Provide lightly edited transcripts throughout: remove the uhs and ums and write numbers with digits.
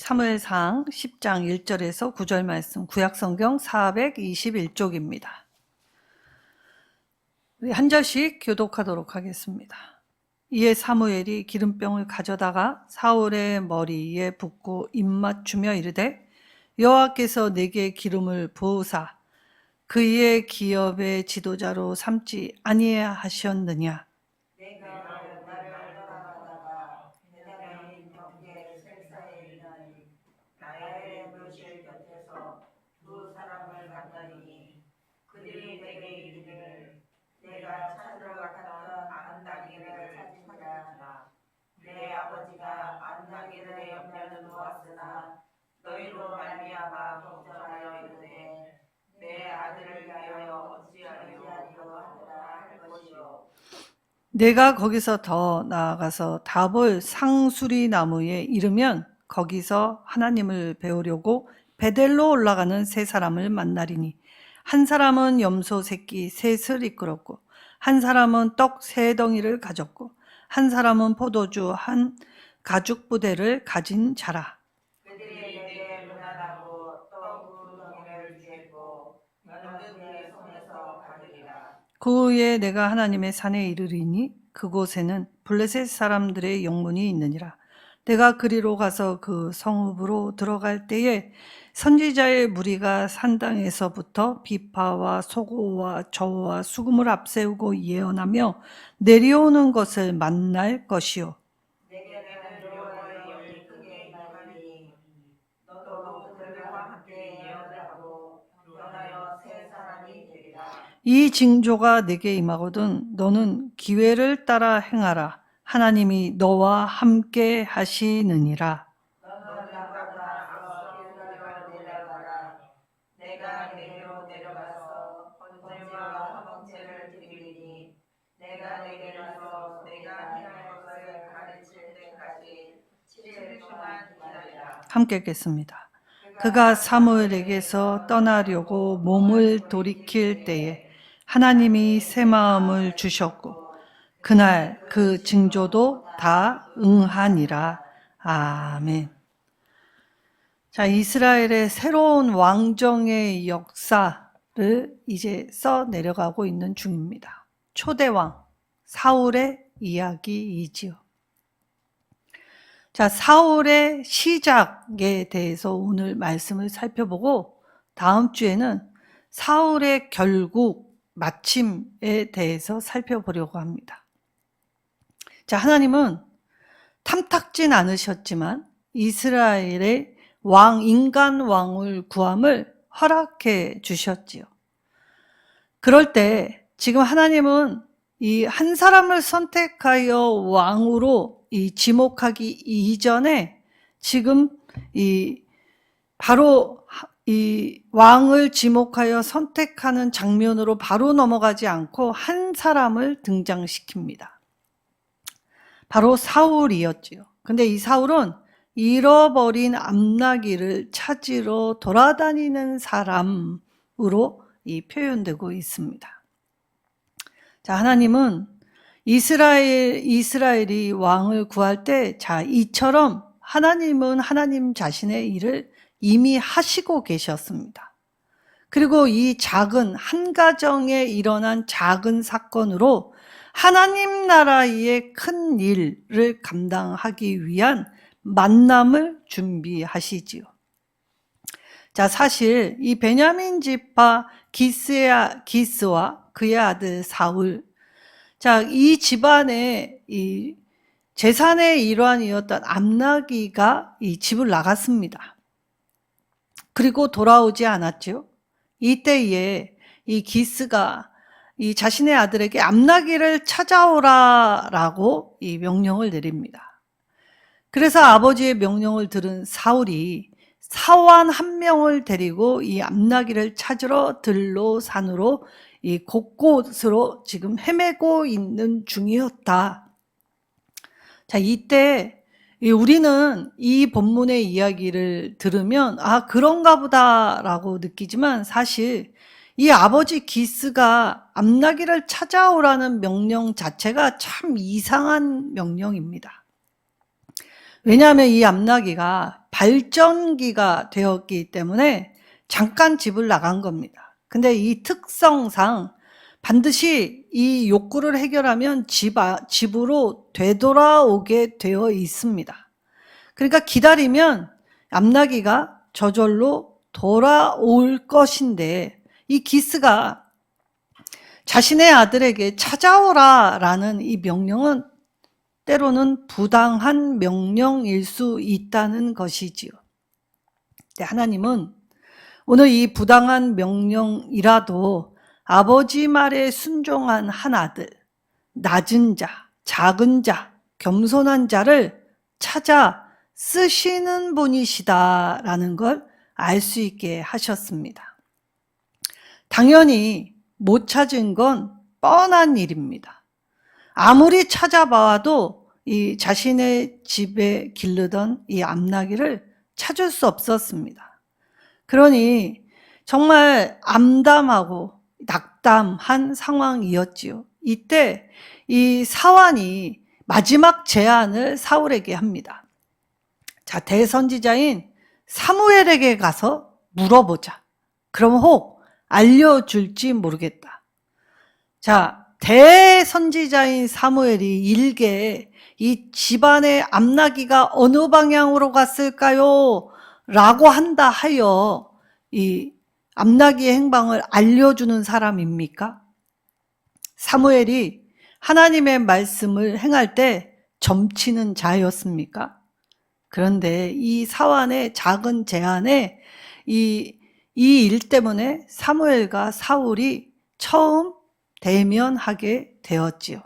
사무엘상 10장 1절에서 9절 말씀, 구약성경 421쪽입니다. 우리 한 절씩 교독하도록 하겠습니다. 이에 사무엘이 기름병을 가져다가 사울의 머리에 붓고 입맞추며 이르되, 여호와께서 내게 기름을 부으사 그의 기업의 지도자로 삼지 아니하셨느냐. 내 아버지가 안나기를 염려는 놓았으나 너희로 말미암아 걱정하여 이르되 내 아들을 위하여 어찌하리요 하더라 할 것이요. 내가 거기서 더 나아가서 다볼 상수리 나무에 이르면 거기서 하나님을 배우려고 베델로 올라가는 세 사람을 만나리니, 한 사람은 염소 새끼 셋을 이끌었고, 한 사람은 떡 세 덩이를 가졌고, 한 사람은 포도주 한 가죽 부대를 가진 자라. 그들이 내게 무난하고 떡 두 덩이를 주겠고 너는 그의 손에서 받으리라. 그 후에 내가 하나님의 산에 이르리니 그곳에는 블레셋 사람들의 영문이 있느니라. 내가 그리로 가서 그 성읍으로 들어갈 때에 선지자의 무리가 산당에서부터 비파와 소고와 저와 수금을 앞세우고 예언하며 내려오는 것을 만날 것이요. 내게는 여호와의 영이 크게 임하니 너도 그들과 함께 예언을 하고 변하여 세 사람이 되리라. 이 징조가 내게 임하거든 너는 기회를 따라 행하라. 하나님이 너와 함께 하시느니라. 너는 나보다 앞서 길가로 내려가라. 내가 내게로 내려가서 번제와 화목제를 드리리니 내가 내게로서 내가 행할 것을 가르칠 때까지 7일 동안 기다리라. 함께 읽겠습니다. 그가 사무엘에게서 떠나려고 몸을 돌이킬 때에 하나님이 새 마음을 주셨고 그날 그 징조도 다 응하니라. 아멘. 자, 이스라엘의 새로운 왕정의 역사를 이제 써 내려가고 있는 중입니다. 초대왕 사울의 이야기이지요. 자, 사울의 시작에 대해서 오늘 말씀을 살펴보고 다음 주에는 사울의 결국 마침에 대해서 살펴보려고 합니다. 자, 하나님은 탐탁진 않으셨지만 이스라엘의 인간 왕을 구함을 허락해 주셨지요. 그럴 때 지금 하나님은 이 한 사람을 선택하여 왕으로 지목하기 이전에 지금 바로 이 왕을 지목하여 선택하는 장면으로 바로 넘어가지 않고 한 사람을 등장시킵니다. 바로 사울이었지요. 근데 이 사울은 잃어버린 암나귀를 찾으러 돌아다니는 사람으로 표현되고 있습니다. 자, 하나님은 이스라엘이 왕을 구할 때, 자, 이처럼 하나님은 하나님 자신의 일을 이미 하시고 계셨습니다. 그리고 이 작은 한 가정에 일어난 작은 사건으로 하나님 나라의 큰 일을 감당하기 위한 만남을 준비하시지요. 자, 사실 이 베냐민 지파 기스와 그의 아들 사울, 자, 이 집안의 이 재산의 일환이었던 암나귀가 이 집을 나갔습니다. 그리고 돌아오지 않았죠. 이때에 이 기스가 이 자신의 아들에게 암나귀를 찾아오라라고 이 명령을 내립니다. 그래서 아버지의 명령을 들은 사울이 사원 한 명을 데리고 이 암나귀를 찾으러 들로 산으로 이 곳곳으로 지금 헤매고 있는 중이었다. 자, 이때 우리는 이 본문의 이야기를 들으면 그런가 보다라고 느끼지만 사실 이 아버지 기스가 암나귀를 찾아오라는 명령 자체가 참 이상한 명령입니다. 왜냐하면 이 암나귀가 발전기가 되었기 때문에 잠깐 집을 나간 겁니다. 근데 이 특성상 반드시 이 욕구를 해결하면 집으로 되돌아오게 되어 있습니다. 그러니까 기다리면 암나기가 저절로 돌아올 것인데, 이 기스가 자신의 아들에게 찾아오라 라는 이 명령은 때로는 부당한 명령일 수 있다는 것이지요. 하나님은 오늘 이 부당한 명령이라도 아버지 말에 순종한 한 아들, 낮은 자, 작은 자, 겸손한 자를 찾아 쓰시는 분이시다라는 걸 알 수 있게 하셨습니다. 당연히 못 찾은 건 뻔한 일입니다. 아무리 찾아봐도 이 자신의 집에 기르던 이 암나기를 찾을 수 없었습니다. 그러니 정말 암담하고 낙담한 상황이었지요. 이때 이 사환이 마지막 제안을 사울에게 합니다. 자, 대선지자인 사무엘에게 가서 물어보자. 그럼 혹 알려줄지 모르겠다. 자, 대선지자인 사무엘이 일개에 이 집안의 암나기가 어느 방향으로 갔을까요? 라고 한다 하여 이 암나기의 행방을 알려주는 사람입니까? 사무엘이 하나님의 말씀을 행할 때 점치는 자였습니까? 그런데 이 사환의 작은 제안에 이 일 때문에 사무엘과 사울이 처음 대면하게 되었지요.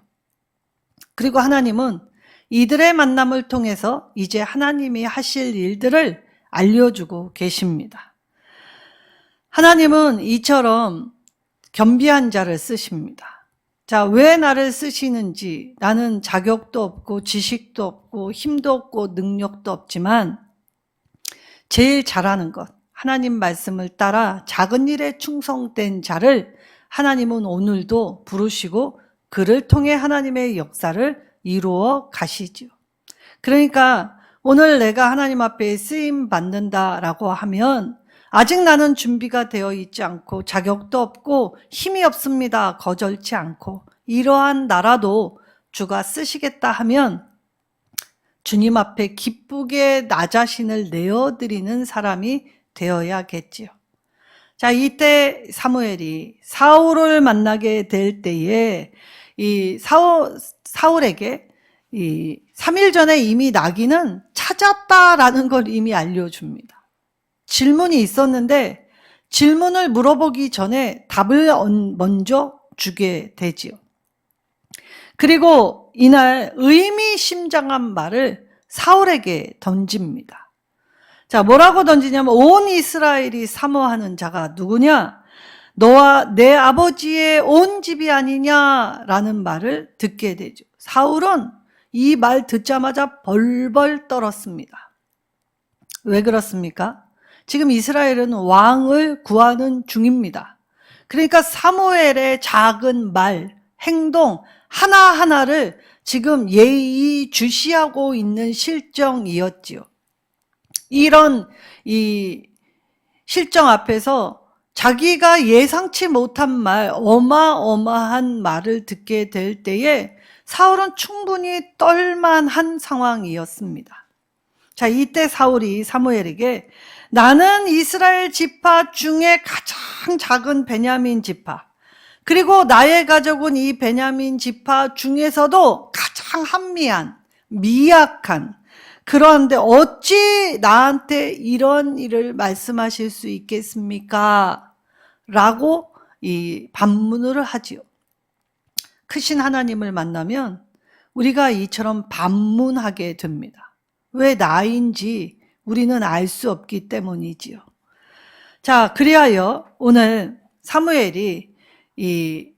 그리고 하나님은 이들의 만남을 통해서 이제 하나님이 하실 일들을 알려주고 계십니다. 하나님은 이처럼 겸비한 자를 쓰십니다. 자, 왜 나를 쓰시는지, 나는 자격도 없고 지식도 없고 힘도 없고 능력도 없지만 제일 잘하는 것, 하나님 말씀을 따라 작은 일에 충성된 자를 하나님은 오늘도 부르시고 그를 통해 하나님의 역사를 이루어 가시죠. 그러니까 오늘 내가 하나님 앞에 쓰임 받는다라고 하면 아직 나는 준비가 되어 있지 않고 자격도 없고 힘이 없습니다. 거절치 않고 이러한 나라도 주가 쓰시겠다 하면 주님 앞에 기쁘게 나 자신을 내어드리는 사람이 되어야겠지요. 자, 이때 사무엘이 사울을 만나게 될 때에 이 사울에게 이 3일 전에 이미 나귀는 찾았다라는 걸 이미 알려줍니다. 질문이 있었는데 질문을 물어보기 전에 답을 먼저 주게 되지요. 그리고 이날 의미심장한 말을 사울에게 던집니다. 자, 뭐라고 던지냐면 온 이스라엘이 사모하는 자가 누구냐? 너와 내 아버지의 온 집이 아니냐라는 말을 듣게 되죠. 사울은 이 말 듣자마자 벌벌 떨었습니다. 왜 그렇습니까? 지금 이스라엘은 왕을 구하는 중입니다. 그러니까 사무엘의 작은 말, 행동 하나하나를 지금 예의주시하고 있는 실정이었지요. 이런 이 실정 앞에서 자기가 예상치 못한 말, 어마어마한 말을 듣게 될 때에 사울은 충분히 떨만한 상황이었습니다. 자, 이때 사울이 사무엘에게 나는 이스라엘 지파 중에 가장 작은 베냐민 지파, 그리고 나의 가족은 이 베냐민 지파 중에서도 가장 한미한, 미약한, 그런데 어찌 나한테 이런 일을 말씀하실 수 있겠습니까? 라고 이 반문을 하지요. 크신 하나님을 만나면 우리가 이처럼 반문하게 됩니다. 왜 나인지 우리는 알 수 없기 때문이지요. 자, 그리하여 오늘 사무엘이 이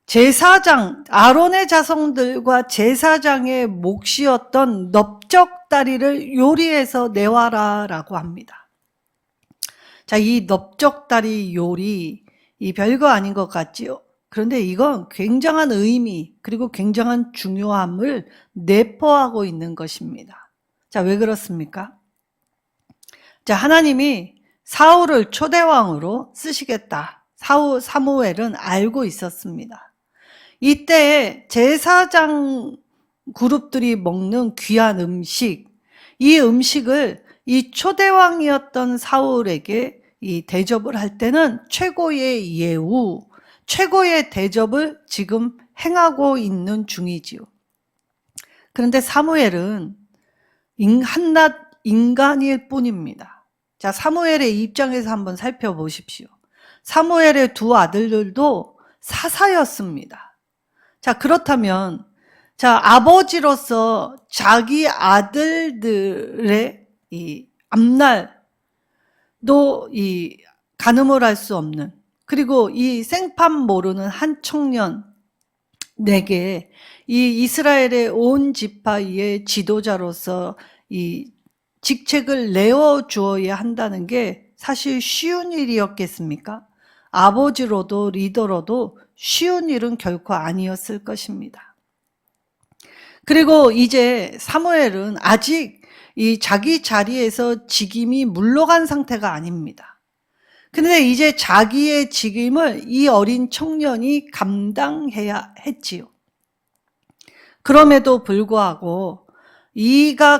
제사장, 아론의 자손들과 제사장의 몫이었던 넓적다리를 요리해서 내와라 라고 합니다. 자, 이 넓적다리 요리, 이 별거 아닌 것 같지요? 그런데 이건 굉장한 의미, 그리고 굉장한 중요함을 내포하고 있는 것입니다. 자, 왜 그렇습니까? 자, 하나님이 사울을 초대왕으로 쓰시겠다. 사무엘은 알고 있었습니다. 이때에 제사장 그룹들이 먹는 귀한 음식, 이 음식을 이 초대왕이었던 사울에게 이 대접을 할 때는 최고의 예우, 최고의 대접을 지금 행하고 있는 중이지요. 그런데 사무엘은 한낱 인간일 뿐입니다. 자, 사무엘의 입장에서 한번 살펴보십시오. 사무엘의 두 아들들도 사사였습니다. 자, 그렇다면 자, 아버지로서 자기 아들들의 이 앞날도 이 가늠을 할 수 없는, 그리고 이 생판 모르는 한 청년에게 이 이스라엘의 온 지파의 지도자로서 이 직책을 내어 주어야 한다는 게 사실 쉬운 일이었겠습니까? 아버지로도 리더로도 쉬운 일은 결코 아니었을 것입니다. 그리고 이제 사무엘은 아직 이 자기 자리에서 직임이 물러간 상태가 아닙니다. 그런데 이제 자기의 직임을 이 어린 청년이 감당해야 했지요. 그럼에도 불구하고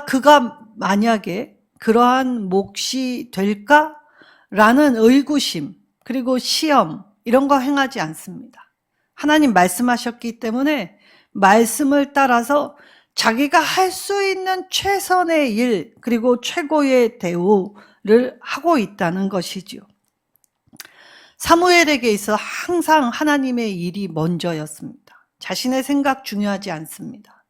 그가 만약에 그러한 몫이 될까라는 의구심, 그리고 시험, 이런 거 행하지 않습니다. 하나님 말씀하셨기 때문에 말씀을 따라서 자기가 할 수 있는 최선의 일, 그리고 최고의 대우를 하고 있다는 것이지요. 사무엘에게 있어 항상 하나님의 일이 먼저였습니다. 자신의 생각 중요하지 않습니다.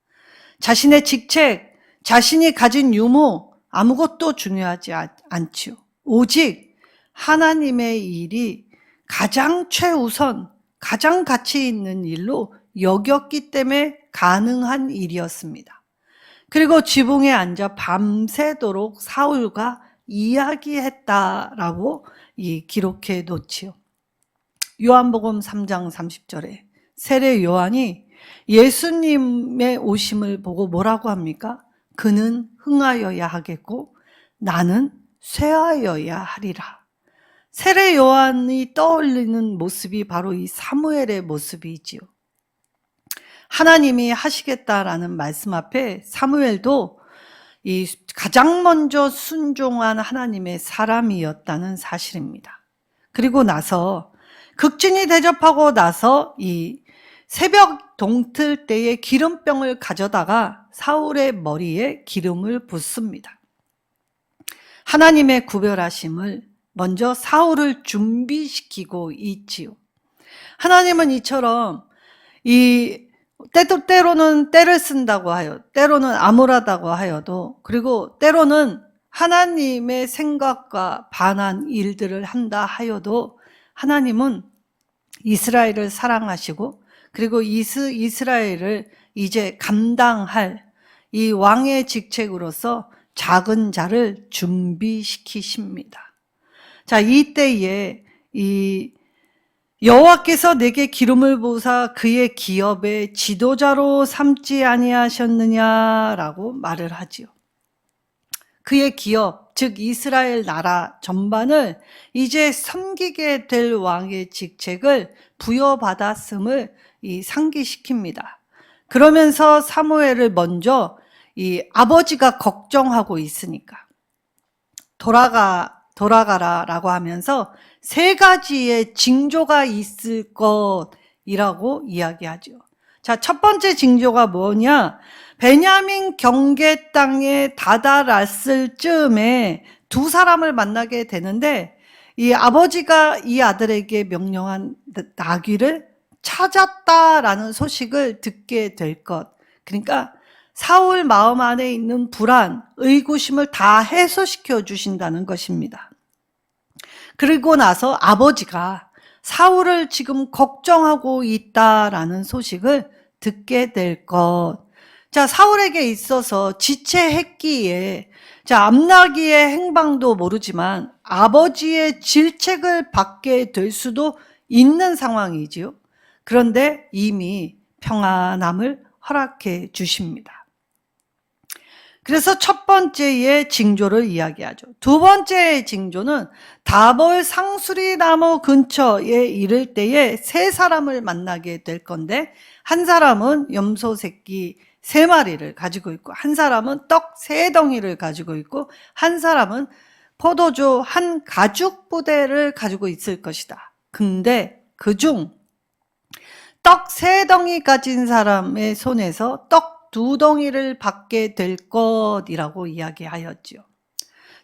자신의 직책, 자신이 가진 유무, 아무것도 중요하지 않지요. 오직 하나님의 일이 가장 최우선, 가장 가치 있는 일로 여겼기 때문에 가능한 일이었습니다. 그리고 지붕에 앉아 밤새도록 사울과 이야기했다라고 기록해 놓지요. 요한복음 3장 30절에 세례 요한이 예수님의 오심을 보고 뭐라고 합니까? 그는 흥하여야 하겠고 나는 쇠하여야 하리라. 세례 요한이 떠올리는 모습이 바로 이 사무엘의 모습이지요. 하나님이 하시겠다라는 말씀 앞에 사무엘도 이 가장 먼저 순종한 하나님의 사람이었다는 사실입니다. 그리고 나서 극진히 대접하고 나서 이 새벽 동틀 때에 기름병을 가져다가 사울의 머리에 기름을 붓습니다. 하나님의 구별하심을 먼저 사울을 준비시키고 있지요. 하나님은 이처럼 때로는 때를 쓴다고 하여, 때로는 암울하다고 하여도, 그리고 때로는 하나님의 생각과 반한 일들을 한다 하여도 하나님은 이스라엘을 사랑하시고, 그리고 이스라엘을 이제 감당할 이 왕의 직책으로서 작은 자를 준비시키십니다. 자, 이때에 여호와께서 내게 기름을 부으사 그의 기업의 지도자로 삼지 아니하셨느냐라고 말을 하지요. 그의 기업, 즉 이스라엘 나라 전반을 이제 섬기게 될 왕의 직책을 부여받았음을 상기시킵니다. 그러면서 사무엘을 먼저 아버지가 걱정하고 있으니까 돌아가라라고 하면서 세 가지의 징조가 있을 것이라고 이야기하죠. 자, 첫 번째 징조가 뭐냐? 베냐민 경계 땅에 다다랐을 즈음에 두 사람을 만나게 되는데 이 아버지가 이 아들에게 명령한 나귀를 찾았다라는 소식을 듣게 될 것. 그러니까 사울 마음 안에 있는 불안, 의구심을 다 해소시켜 주신다는 것입니다. 그리고 나서 아버지가 사울을 지금 걱정하고 있다라는 소식을 듣게 될 것. 자, 사울에게 있어서 지체했기에, 자, 암나기의 행방도 모르지만 아버지의 질책을 받게 될 수도 있는 상황이지요. 그런데 이미 평안함을 허락해 주십니다. 그래서 첫 번째의 징조를 이야기하죠. 두 번째의 징조는 다볼 상수리 나무 근처에 이를 때에 세 사람을 만나게 될 건데, 한 사람은 염소 새끼 3마리를 가지고 있고, 한 사람은 떡 3덩이를 가지고 있고, 한 사람은 포도주 한 가죽 부대를 가지고 있을 것이다. 근데 그중 떡 3덩이 가진 사람의 손에서 떡 2덩이를 받게 될 것이라고 이야기하였지요.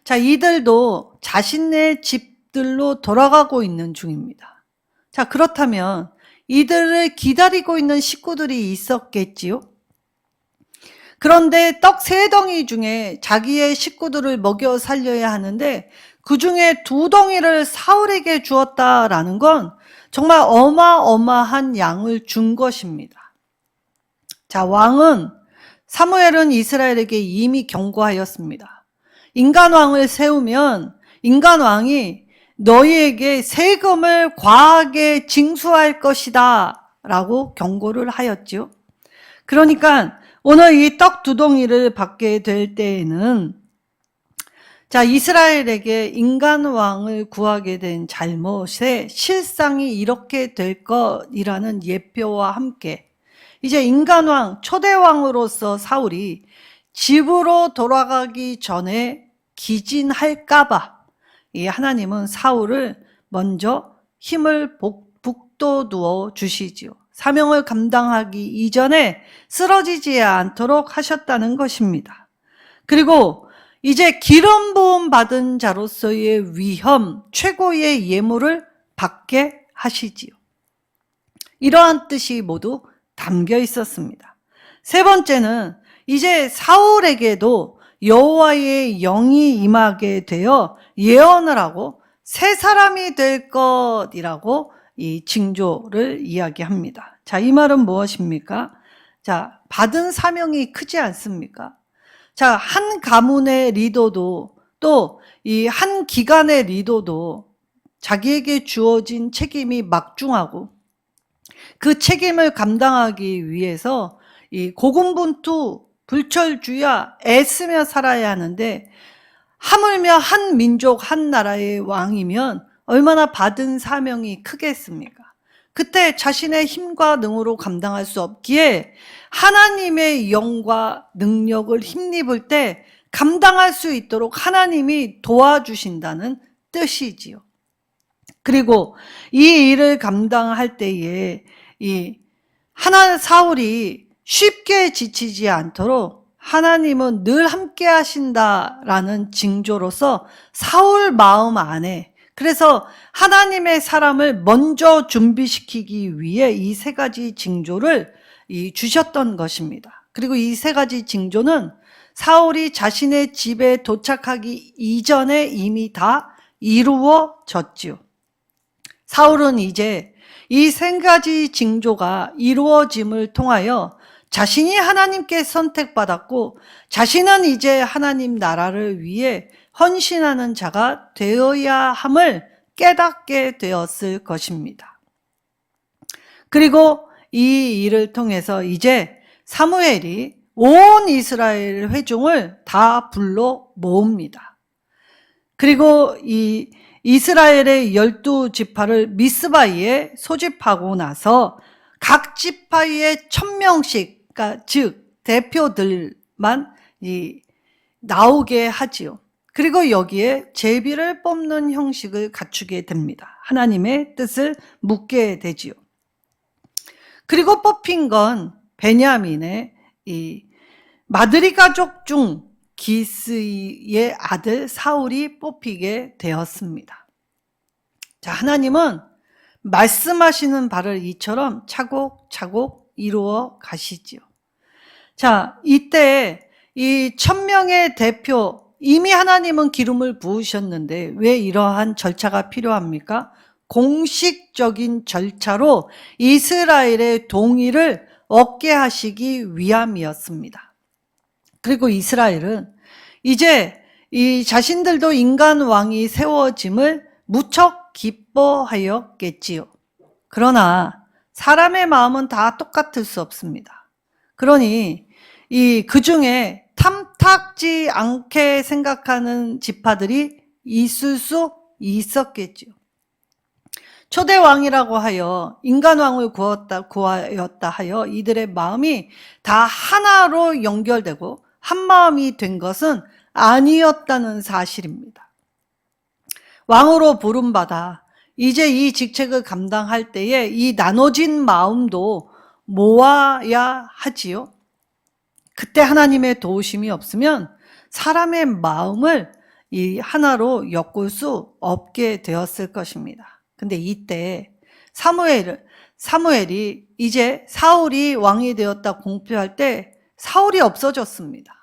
자, 이들도 자신의 집들로 돌아가고 있는 중입니다. 자, 그렇다면 이들을 기다리고 있는 식구들이 있었겠지요? 그런데 떡 3덩이 중에 자기의 식구들을 먹여 살려야 하는데 그 중에 2덩이를 사울에게 주었다라는 건 정말 어마어마한 양을 준 것입니다. 자, 사무엘은 이스라엘에게 이미 경고하였습니다. 인간왕을 세우면 인간왕이 너희에게 세금을 과하게 징수할 것이다 라고 경고를 하였지요. 그러니까 오늘 이 떡 2덩이를 받게 될 때에는, 자, 이스라엘에게 인간왕을 구하게 된 잘못의 실상이 이렇게 될 것이라는 예표와 함께 이제 인간왕, 초대왕으로서 사울이 집으로 돌아가기 전에 기진할까봐 이 하나님은 사울을 먼저 힘을 북돋워 주시지요. 사명을 감당하기 이전에 쓰러지지 않도록 하셨다는 것입니다. 그리고 이제 기름 부음 받은 자로서의 위험, 최고의 예물을 받게 하시지요. 이러한 뜻이 모두 담겨 있었습니다. 세 번째는 이제 사울에게도 여호와의 영이 임하게 되어 예언을 하고 새 사람이 될 것이라고 이 징조를 이야기합니다. 자, 이 말은 무엇입니까? 자, 받은 사명이 크지 않습니까? 자, 한 가문의 리더도 또 이 한 기관의 리더도 자기에게 주어진 책임이 막중하고 그 책임을 감당하기 위해서 이 고군분투 불철주야 애쓰며 살아야 하는데, 하물며 한 민족 한 나라의 왕이면 얼마나 받은 사명이 크겠습니까? 그때 자신의 힘과 능으로 감당할 수 없기에 하나님의 영과 능력을 힘입을 때 감당할 수 있도록 하나님이 도와주신다는 뜻이지요. 그리고 이 일을 감당할 때에 사울이 쉽게 지치지 않도록 하나님은 늘 함께 하신다라는 징조로서 사울 마음 안에, 그래서 하나님의 사람을 먼저 준비시키기 위해 이 3가지 징조를 주셨던 것입니다. 그리고 이 3가지 징조는 사울이 자신의 집에 도착하기 이전에 이미 다 이루어졌지요. 사울은 이제 이 3가지 징조가 이루어짐을 통하여 자신이 하나님께 선택받았고 자신은 이제 하나님 나라를 위해 헌신하는 자가 되어야 함을 깨닫게 되었을 것입니다. 그리고 이 일을 통해서 이제 사무엘이 온 이스라엘 회중을 다 불러 모읍니다. 그리고 이 이스라엘의 12지파를 미스바에 소집하고 나서 각 지파에 1000명씩, 그러니까 즉 대표들만 나오게 하지요. 그리고 여기에 제비를 뽑는 형식을 갖추게 됩니다. 하나님의 뜻을 묻게 되지요. 그리고 뽑힌 건 베냐민의 이 마드리 가족 중 기스의 아들 사울이 뽑히게 되었습니다. 자, 하나님은 말씀하시는 바를 이처럼 차곡차곡 이루어 가시지요. 자, 이때 이 1000명의 대표, 이미 하나님은 기름을 부으셨는데 왜 이러한 절차가 필요합니까? 공식적인 절차로 이스라엘의 동의를 얻게 하시기 위함이었습니다. 그리고 이스라엘은 이제 이 자신들도 인간 왕이 세워짐을 무척 기뻐하였겠지요. 그러나 사람의 마음은 다 똑같을 수 없습니다. 그러니 그 중에 옳다지 않게 생각하는 지파들이 있을 수 있었겠죠. 초대 왕이라고 하여 인간 왕을 구하였다 하여 이들의 마음이 다 하나로 연결되고 한 마음이 된 것은 아니었다는 사실입니다. 왕으로 부름받아 이제 이 직책을 감당할 때에 이 나눠진 마음도 모아야 하지요. 그때 하나님의 도우심이 없으면 사람의 마음을 이 하나로 엮을 수 없게 되었을 것입니다. 근데 이때 사무엘이 이제 사울이 왕이 되었다 공표할 때 사울이 없어졌습니다.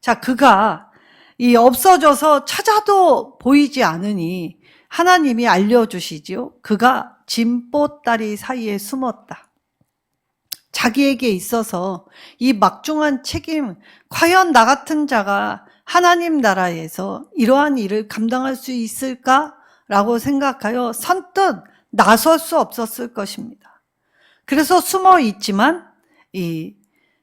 자, 그가 이 없어져서 찾아도 보이지 않으니 하나님이 알려주시지요. 그가 진보다리 사이에 숨었다. 자기에게 있어서 이 막중한 책임, 과연 나 같은 자가 하나님 나라에서 이러한 일을 감당할 수 있을까라고 생각하여 선뜻 나설 수 없었을 것입니다. 그래서 숨어 있지만 이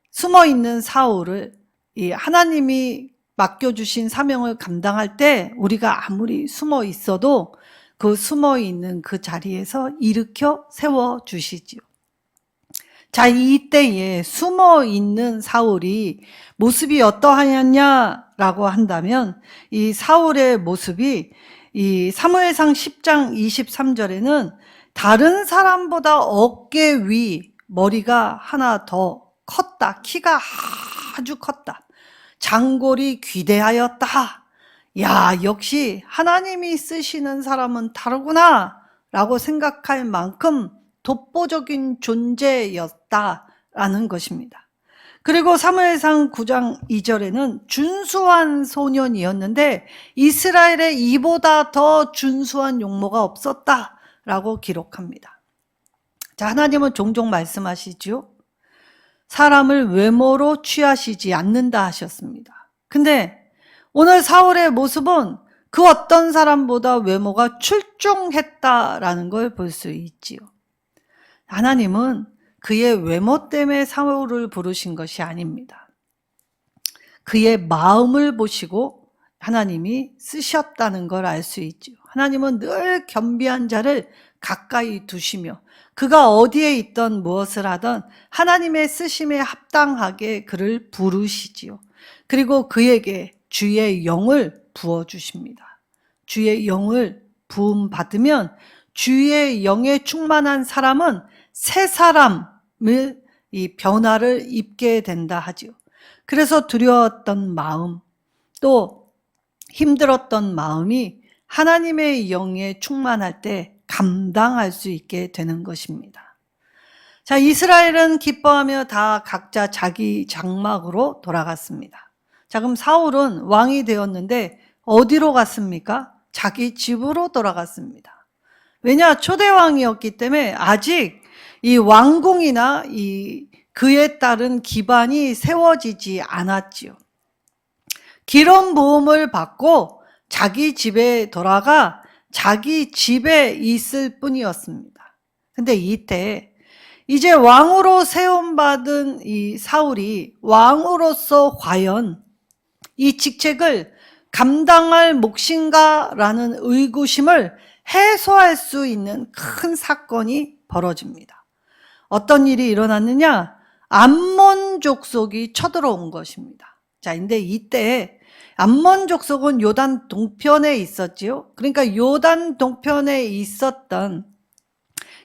숨어 있는 사울을 이 하나님이 맡겨주신 사명을 감당할 때 우리가 아무리 숨어 있어도 그 숨어 있는 그 자리에서 일으켜 세워주시지요. 자, 이때에 숨어 있는 사울이 모습이 어떠하였냐라고 한다면 이 사울의 모습이 이 사무엘상 10장 23절에는 다른 사람보다 어깨 위 머리가 하나 더 컸다. 키가 아주 컸다. 장골이 귀대하였다. 야, 역시 하나님이 쓰시는 사람은 다르구나 라고 생각할 만큼 독보적인 존재였다라는 것입니다. 그리고 사무엘상 9장 2절에는 준수한 소년이었는데 이스라엘에 이보다 더 준수한 용모가 없었다라고 기록합니다. 자, 하나님은 종종 말씀하시죠. 사람을 외모로 취하시지 않는다 하셨습니다. 근데 오늘 사울의 모습은 그 어떤 사람보다 외모가 출중했다라는 걸 볼 수 있지요. 하나님은 그의 외모 때문에 사울을 부르신 것이 아닙니다. 그의 마음을 보시고 하나님이 쓰셨다는 걸 알 수 있죠. 하나님은 늘 겸비한 자를 가까이 두시며 그가 어디에 있던 무엇을 하던 하나님의 쓰심에 합당하게 그를 부르시지요. 그리고 그에게 주의 영을 부어주십니다. 주의 영을 부음받으면 주의 영에 충만한 사람은 새 사람을 이 변화를 입게 된다 하지요. 그래서 두려웠던 마음 또 힘들었던 마음이 하나님의 영에 충만할 때 감당할 수 있게 되는 것입니다. 자, 이스라엘은 기뻐하며 다 각자 자기 장막으로 돌아갔습니다. 자, 그럼 사울은 왕이 되었는데 어디로 갔습니까? 자기 집으로 돌아갔습니다. 왜냐? 초대왕이었기 때문에 아직 이 왕궁이나 이 그에 따른 기반이 세워지지 않았지요. 기름 부음을 받고 자기 집에 돌아가 자기 집에 있을 뿐이었습니다. 근데 이때 이제 왕으로 세움받은 이 사울이 왕으로서 과연 이 직책을 감당할 몫인가라는 의구심을 해소할 수 있는 큰 사건이 벌어집니다. 어떤 일이 일어났느냐? 암몬 족속이 쳐들어온 것입니다. 자, 근데 이때 암몬 족속은 요단 동편에 있었지요. 그러니까 요단 동편에 있었던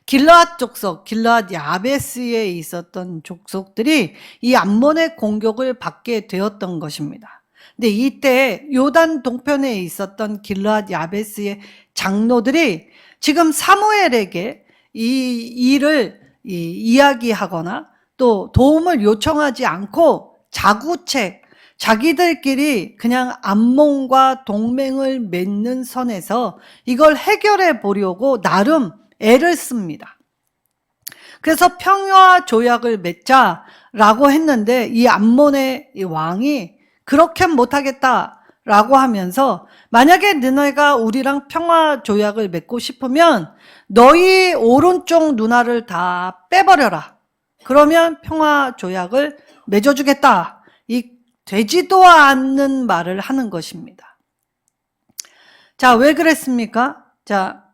길르앗 족속, 길르앗 야베스에 있었던 족속들이 이 암몬의 공격을 받게 되었던 것입니다. 근데 이때 요단 동편에 있었던 길르앗 야베스의 장로들이 지금 사무엘에게 이 일을 이야기하거나 또 도움을 요청하지 않고 자구책, 자기들끼리 그냥 암몬과 동맹을 맺는 선에서 이걸 해결해 보려고 나름 애를 씁니다. 그래서 평화 조약을 맺자라고 했는데 이 암몬의 이 왕이 그렇게 못하겠다라고 하면서 만약에 너네가 우리랑 평화 조약을 맺고 싶으면 너희 오른쪽 눈알을 다 빼버려라. 그러면 평화 조약을 맺어주겠다. 이 되지도 않는 말을 하는 것입니다. 자, 왜 그랬습니까? 자,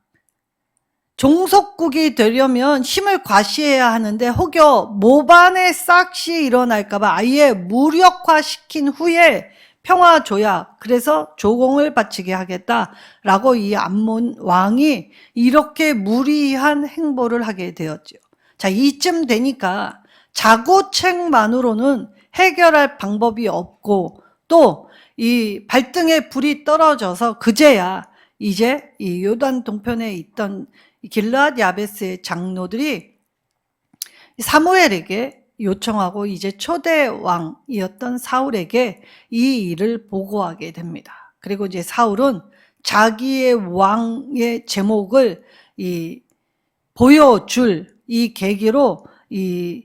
종속국이 되려면 힘을 과시해야 하는데 혹여 모반의 싹시 일어날까봐 아예 무력화시킨 후에 평화조약, 그래서 조공을 바치게 하겠다라고 이 암몬 왕이 이렇게 무리한 행보를 하게 되었죠. 자, 이쯤 되니까 자구책만으로는 해결할 방법이 없고 또 이 발등에 불이 떨어져서 그제야 이제 이 요단 동편에 있던 길르앗 야베스의 장로들이 사무엘에게 요청하고 이제 초대 왕이었던 사울에게 이 일을 보고하게 됩니다. 그리고 이제 사울은 자기의 왕의 제목을 보여줄 이 계기로 이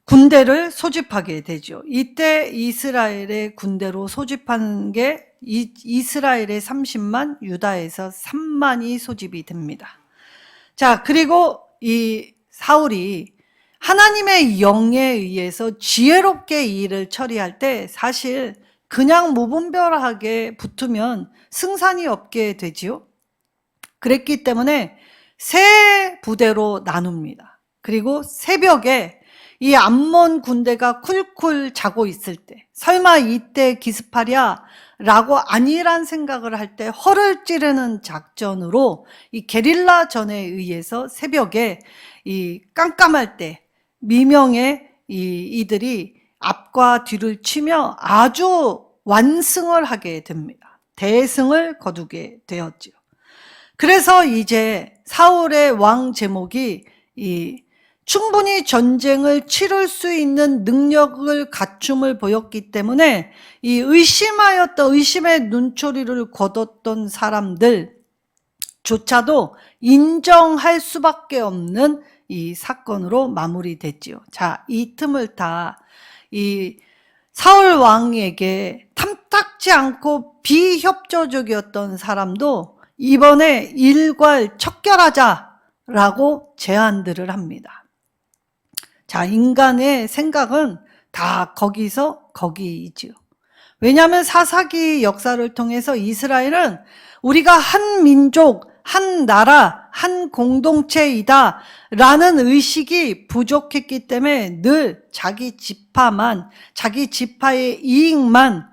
군대를 소집하게 되죠. 이때 이스라엘의 군대로 소집한 게 이스라엘의 30만, 유다에서 3만이 소집이 됩니다. 자, 그리고 이 사울이 하나님의 영에 의해서 지혜롭게 이 일을 처리할 때 사실 그냥 무분별하게 붙으면 승산이 없게 되지요. 그랬기 때문에 세 부대로 나눕니다. 그리고 새벽에 이 암몬 군대가 쿨쿨 자고 있을 때 설마 이때 기습하랴 라고 아니란 생각을 할 때 허를 찌르는 작전으로 이 게릴라 전에 의해서 새벽에 이 깜깜할 때 미명에 이들이 앞과 뒤를 치며 아주 완승을 하게 됩니다. 대승을 거두게 되었지요. 그래서 이제 사울의 왕 제목이 충분히 전쟁을 치를 수 있는 능력을 갖춤을 보였기 때문에 이 의심의 눈초리를 거뒀던 사람들조차도 인정할 수밖에 없는 이 사건으로 마무리됐지요. 자, 이 틈을 타 이 사울 왕에게 탐탁지 않고 비협조적이었던 사람도 이번에 일괄 척결하자라고 제안들을 합니다. 자, 인간의 생각은 다 거기서 거기이지요. 왜냐하면 사사기 역사를 통해서 이스라엘은 우리가 한 민족, 한 나라, 한 공동체이다 라는 의식이 부족했기 때문에 늘 자기 지파만, 자기 지파의 이익만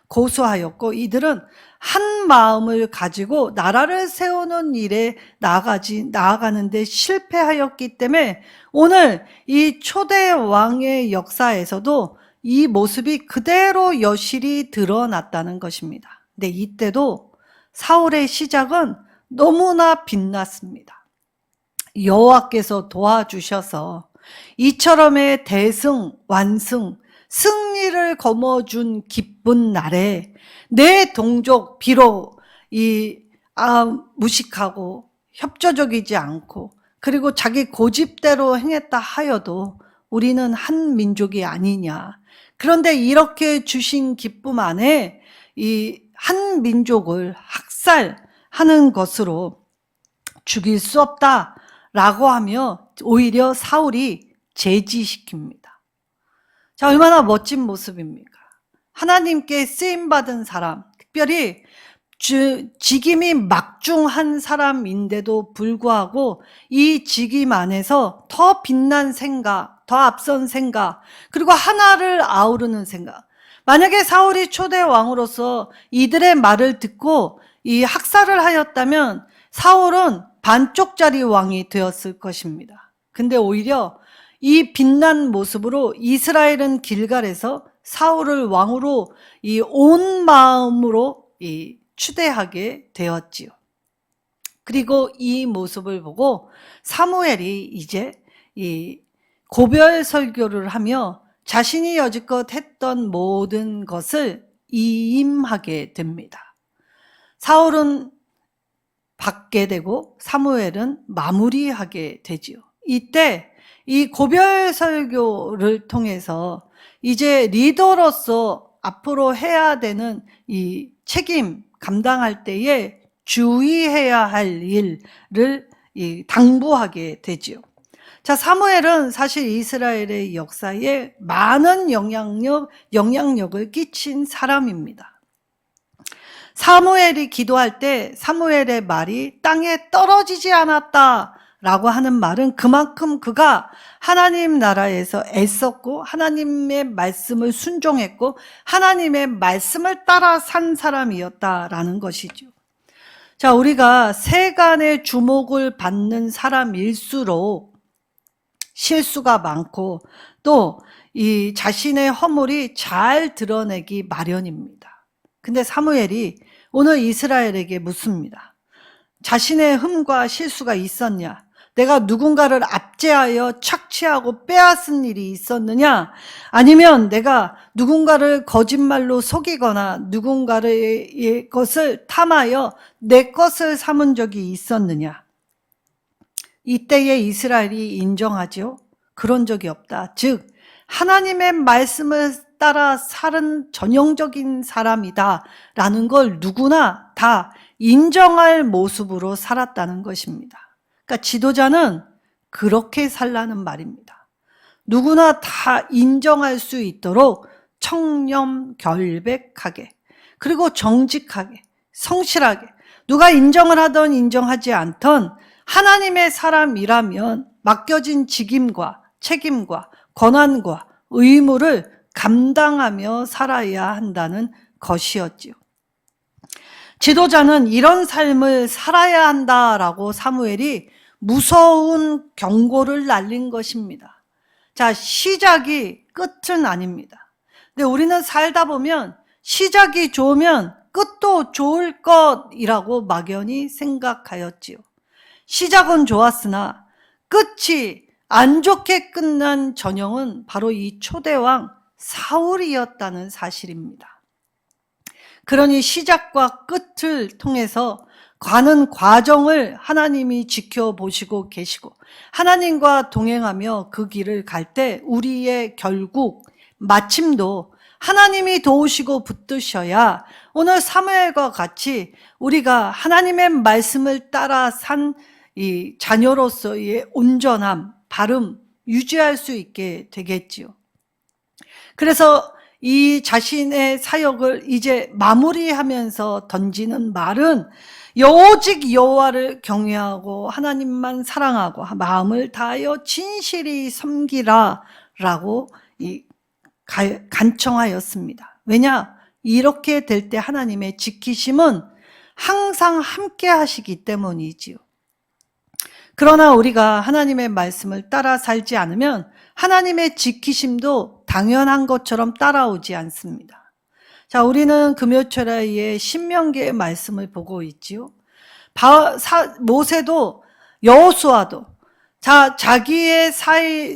고수하였고 이들은 한 마음을 가지고 나라를 세우는 일에 나아가는데 실패하였기 때문에 오늘 이 초대 왕의 역사에서도 이 모습이 그대로 여실히 드러났다는 것입니다. 근데 이때도 사울의 시작은 너무나 빛났습니다. 여호와께서 도와주셔서 이처럼의 대승, 완승, 승리를 거머쥔 기쁜 날에 내 동족 비록 무식하고 협조적이지 않고 그리고 자기 고집대로 행했다 하여도 우리는 한 민족이 아니냐. 그런데 이렇게 주신 기쁨 안에 이 한 민족을 학살하는 것으로 죽일 수 없다라고 하며 오히려 사울이 제지시킵니다. 자, 얼마나 멋진 모습입니까? 하나님께 쓰임받은 사람, 특별히 직임이 막중한 사람인데도 불구하고 이 직임 안에서 더 빛난 생각, 더 앞선 생각, 그리고 하나를 아우르는 생각. 만약에 사울이 초대 왕으로서 이들의 말을 듣고 이 학살을 하였다면 사울은 반쪽짜리 왕이 되었을 것입니다. 근데 오히려 이 빛난 모습으로 이스라엘은 길갈에서 사울을 왕으로 이 온 마음으로 추대하게 되었지요. 그리고 이 모습을 보고 사무엘이 이제 이 고별 설교를 하며 자신이 여지껏 했던 모든 것을 이임하게 됩니다. 사울은 받게 되고 사무엘은 마무리하게 되지요. 이때 이 고별 설교를 통해서 이제 리더로서 앞으로 해야 되는 이 책임 감당할 때에 주의해야 할 일을 당부하게 되지요. 자, 사무엘은 사실 이스라엘의 역사에 많은 영향력을 끼친 사람입니다. 사무엘이 기도할 때 사무엘의 말이 땅에 떨어지지 않았다라고 하는 말은 그만큼 그가 하나님 나라에서 애썼고 하나님의 말씀을 순종했고 하나님의 말씀을 따라 산 사람이었다라는 것이죠. 자, 우리가 세간의 주목을 받는 사람일수록 실수가 많고 또 이 자신의 허물이 잘 드러내기 마련입니다. 근데 사무엘이 오늘 이스라엘에게 묻습니다. 자신의 흠과 실수가 있었냐? 내가 누군가를 압제하여 착취하고 빼앗은 일이 있었느냐? 아니면 내가 누군가를 거짓말로 속이거나 누군가의 것을 탐하여 내 것을 삼은 적이 있었느냐? 이때에 이스라엘이 인정하죠. 그런 적이 없다. 즉 하나님의 말씀을 따라 살은 전형적인 사람이다 라는 걸 누구나 다 인정할 모습으로 살았다는 것입니다. 그러니까 지도자는 그렇게 살라는 말입니다. 누구나 다 인정할 수 있도록 청렴결백하게 그리고 정직하게 성실하게 누가 인정을 하든 인정하지 않든 하나님의 사람이라면 맡겨진 직임과 책임과 권한과 의무를 감당하며 살아야 한다는 것이었지요. 지도자는 이런 삶을 살아야 한다라고 사무엘이 무서운 경고를 날린 것입니다. 자, 시작이 끝은 아닙니다. 근데 우리는 살다 보면 시작이 좋으면 끝도 좋을 것이라고 막연히 생각하였지요. 시작은 좋았으나 끝이 안 좋게 끝난 전형은 바로 이 초대왕 사울이었다는 사실입니다. 그러니 시작과 끝을 통해서 가는 과정을 하나님이 지켜보시고 계시고 하나님과 동행하며 그 길을 갈 때 우리의 결국 마침도 하나님이 도우시고 붙드셔야 오늘 사무엘과 같이 우리가 하나님의 말씀을 따라 산 이 자녀로서의 온전함, 바름 유지할 수 있게 되겠지요. 그래서 이 자신의 사역을 이제 마무리하면서 던지는 말은 오직 여호와를 경외하고 하나님만 사랑하고 마음을 다하여 진실히 섬기라 라고 간청하였습니다. 왜냐? 이렇게 될 때 하나님의 지키심은 항상 함께 하시기 때문이지요. 그러나 우리가 하나님의 말씀을 따라 살지 않으면 하나님의 지키심도 당연한 것처럼 따라오지 않습니다. 자, 우리는 금요철야의 신명기의 말씀을 보고 있지요. 모세도 여호수아도 자기의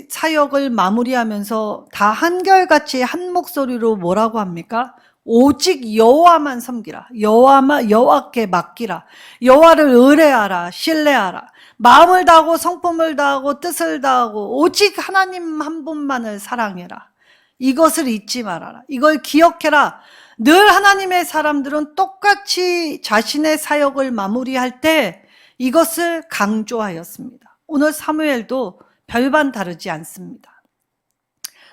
사역을 마무리하면서 다 한결같이 한 목소리로 뭐라고 합니까? 오직 여호와만 섬기라. 여호와께 맡기라. 여호와를 의뢰하라. 신뢰하라. 마음을 다하고 성품을 다하고 뜻을 다하고 오직 하나님 한 분만을 사랑해라. 이것을 잊지 말아라. 이걸 기억해라. 늘 하나님의 사람들은 똑같이 자신의 사역을 마무리할 때 이것을 강조하였습니다. 오늘 사무엘도 별반 다르지 않습니다.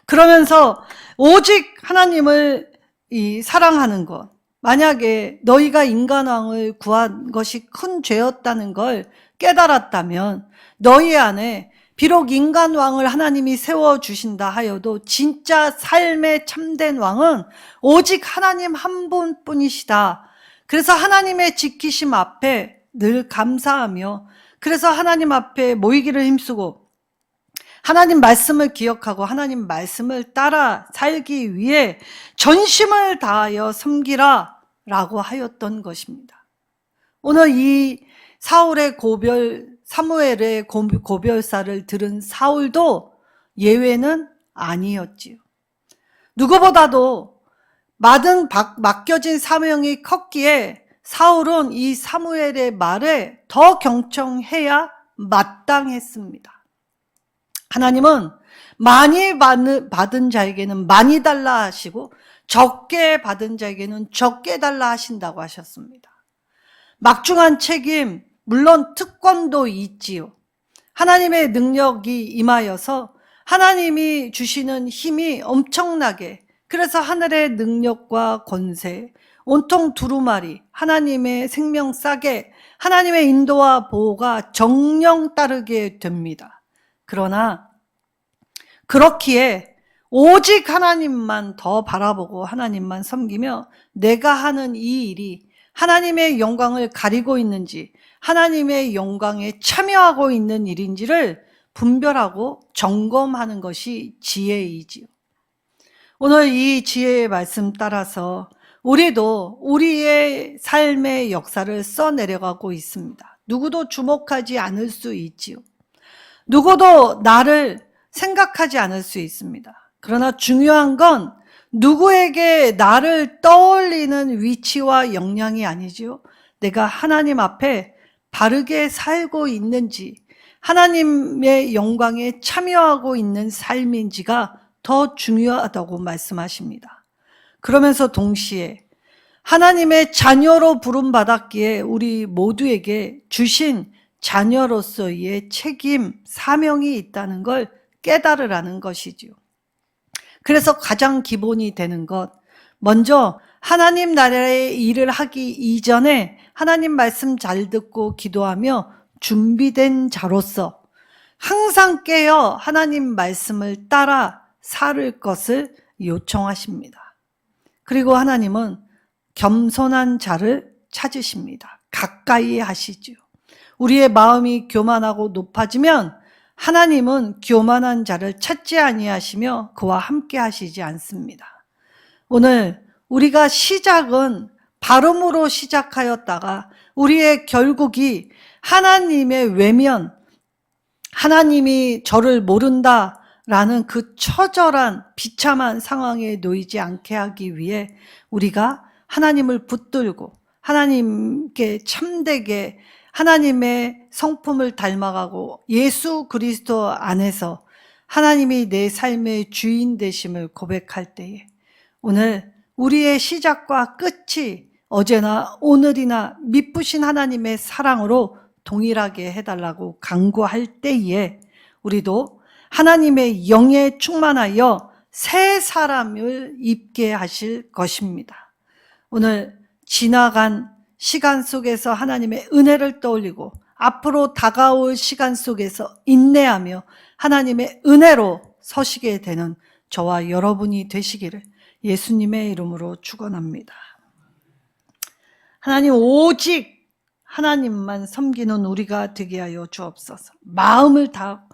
그러면서 오직 하나님을 사랑하는 것, 만약에 너희가 인간왕을 구한 것이 큰 죄였다는 걸 깨달았다면 너희 안에 비록 인간왕을 하나님이 세워주신다 하여도 진짜 삶의 참된 왕은 오직 하나님 한 분뿐이시다. 그래서 하나님의 지키심 앞에 늘 감사하며 그래서 하나님 앞에 모이기를 힘쓰고 하나님 말씀을 기억하고 하나님 말씀을 따라 살기 위해 전심을 다하여 섬기라 라고 하였던 것입니다. 오늘 이 사무엘의 고별사를 들은 사울도 예외는 아니었지요. 누구보다도 맡겨진 사명이 컸기에 사울은 이 사무엘의 말에 더 경청해야 마땅했습니다. 하나님은 많이 받은 자에게는 많이 달라 하시고 적게 받은 자에게는 적게 달라 하신다고 하셨습니다. 막중한 책임, 물론 특권도 있지요. 하나님의 능력이 임하여서 하나님이 주시는 힘이 엄청나게, 그래서 하늘의 능력과 권세, 온통 두루마리, 하나님의 생명 싸게, 하나님의 인도와 보호가 정령 따르게 됩니다. 그러나 그렇기에 오직 하나님만 더 바라보고 하나님만 섬기며 내가 하는 이 일이 하나님의 영광을 가리고 있는지, 하나님의 영광에 참여하고 있는 일인지를 분별하고 점검하는 것이 지혜이지요. 오늘 이 지혜의 말씀 따라서 우리도 우리의 삶의 역사를 써내려가고 있습니다. 누구도 주목하지 않을 수 있지요. 누구도 나를 생각하지 않을 수 있습니다. 그러나 중요한 건 누구에게 나를 떠올리는 위치와 역량이 아니지요. 내가 하나님 앞에 바르게 살고 있는지, 하나님의 영광에 참여하고 있는 삶인지가 더 중요하다고 말씀하십니다. 그러면서 동시에 하나님의 자녀로 부름받았기에 우리 모두에게 주신 자녀로서의 책임, 사명이 있다는 걸 깨달으라는 것이지요. 그래서 가장 기본이 되는 것, 먼저 하나님 나라의 일을 하기 이전에 하나님 말씀 잘 듣고 기도하며 준비된 자로서 항상 깨어 하나님 말씀을 따라 살 것을 요청하십니다. 그리고 하나님은 겸손한 자를 찾으십니다. 가까이 하시죠. 우리의 마음이 교만하고 높아지면 하나님은 교만한 자를 찾지 아니하시며 그와 함께 하시지 않습니다. 오늘 우리가 시작은 발음으로 시작하였다가 우리의 결국이 하나님의 외면, 하나님이 저를 모른다라는 그 처절한 비참한 상황에 놓이지 않게 하기 위해 우리가 하나님을 붙들고 하나님께 참되게 하나님의 성품을 닮아가고 예수 그리스도 안에서 하나님이 내 삶의 주인 되심을 고백할 때에 오늘 우리의 시작과 끝이 어제나 오늘이나 미쁘신 하나님의 사랑으로 동일하게 해달라고 간구할 때에 우리도 하나님의 영에 충만하여 새 사람을 입게 하실 것입니다. 오늘 지나간 시간 속에서 하나님의 은혜를 떠올리고 앞으로 다가올 시간 속에서 인내하며 하나님의 은혜로 서시게 되는 저와 여러분이 되시기를 예수님의 이름으로 축원합니다. 하나님, 오직 하나님만 섬기는 우리가 되게 하여 주옵소서. 마음을 다하고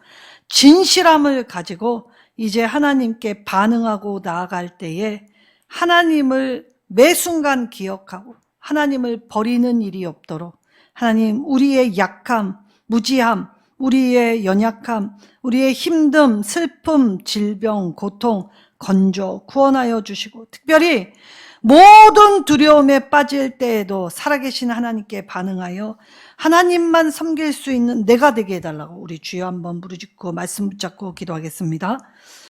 진실함을 가지고 이제 하나님께 반응하고 나아갈 때에 하나님을 매 순간 기억하고 하나님을 버리는 일이 없도록 하나님, 우리의 약함, 무지함, 우리의 연약함, 우리의 힘듦, 슬픔, 질병, 고통 건져 구원하여 주시고 특별히 모든 두려움에 빠질 때에도 살아계신 하나님께 반응하여 하나님만 섬길 수 있는 내가 되게 해달라고 우리 주여 한번 부르짖고 말씀 붙잡고 기도하겠습니다.